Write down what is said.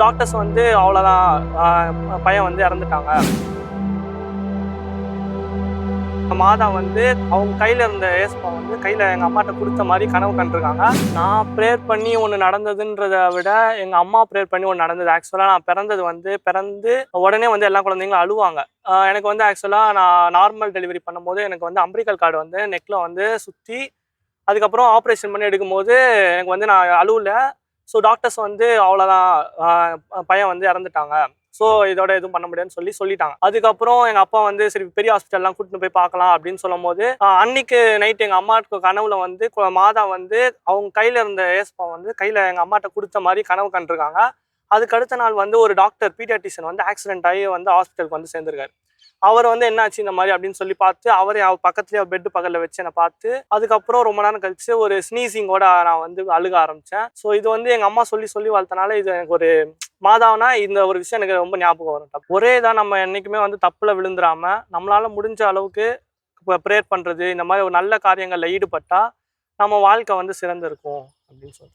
Doctors வந்து அவ்வளோதான் பையன் வந்து இறந்துட்டாங்க. மாதா வந்து அவங்க கையில் இருந்த ஏசப்பா வந்து கையில் எங்கள் அம்மாட்ட கொடுத்த மாதிரி கனவு கண்டிருக்காங்க. நான் ப்ரேயர் பண்ணி ஒன்று நடந்ததுன்றதை விட எங்கள் அம்மா ப்ரேயர் பண்ணி ஒன்று நடந்தது. ஆக்சுவலாக நான் பிறந்து உடனே வந்து எல்லா குழந்தைங்களும் அழுவாங்க. எனக்கு வந்து ஆக்சுவலாக நான் நார்மல் டெலிவரி பண்ணும்போது எனக்கு வந்து அம்பிரிக்கல் கார்டு வந்து நெக்கில் வந்து சுற்றி அதுக்கப்புறம் ஆப்ரேஷன் பண்ணி எடுக்கும்போது எனக்கு வந்து நான் அழுவல. ஸோ டாக்டர்ஸ் வந்து அவ்வளோதான் பையன் வந்து இறந்துட்டாங்க. ஸோ இதோட எதுவும் பண்ண முடியாதுன்னு சொல்லிட்டாங்க. அதுக்கப்புறம் எங்கள் அப்பா வந்து சரி பெரிய ஹாஸ்பிட்டல்லாம் கூட்டிட்டு போய் பார்க்கலாம் அப்படின்னு சொல்லும் போது அன்னைக்கு நைட் எங்கள் அம்மாவுக்கு கனவுல வந்து மாதா வந்து அவங்க கையில் இருந்த ஏசப்பா வந்து கையில் எங்கள் அம்மாட்ட கொடுத்த மாதிரி கனவு கண்டிருக்காங்க. அதுக்கு அடுத்த நாள் வந்து ஒரு டாக்டர் பீடியாட்ரிஷியன் வந்து ஆக்சிடென்ட் ஆகி வந்து ஹாஸ்பிட்டலுக்கு வந்து சேர்ந்திருக்காரு. அவர் வந்து என்னாச்சு இந்த மாதிரி அப்படின்னு சொல்லி பார்த்து அவரே பக்கத்துலேயே பெட்டு பக்கத்தில் வச்சு என்னை பார்த்து அதுக்கப்புறம் ரொம்ப நேரம் கழிச்சு ஒரு ஸ்னீசிங்கோட நான் வந்து அழுக ஆரம்பித்தேன். ஸோ இது வந்து எங்கள் அம்மா சொல்லி வளர்த்தனால இது எனக்கு ஒரு மாதாவனா இந்த ஒரு விஷயம் எனக்கு ரொம்ப ஞாபகம் வரும். ஒரே தான் நம்ம என்றைக்குமே வந்து தப்பில் விழுந்துடாம நம்மளால் முடிஞ்ச அளவுக்கு இப்போ ப்ரேயர் பண்ணுறது இந்த மாதிரி ஒரு நல்ல காரியங்களில் ஈடுபட்டால் நம்ம வாழ்க்கை வந்து சிறந்து இருக்கும் அப்படின்னு சொல்லி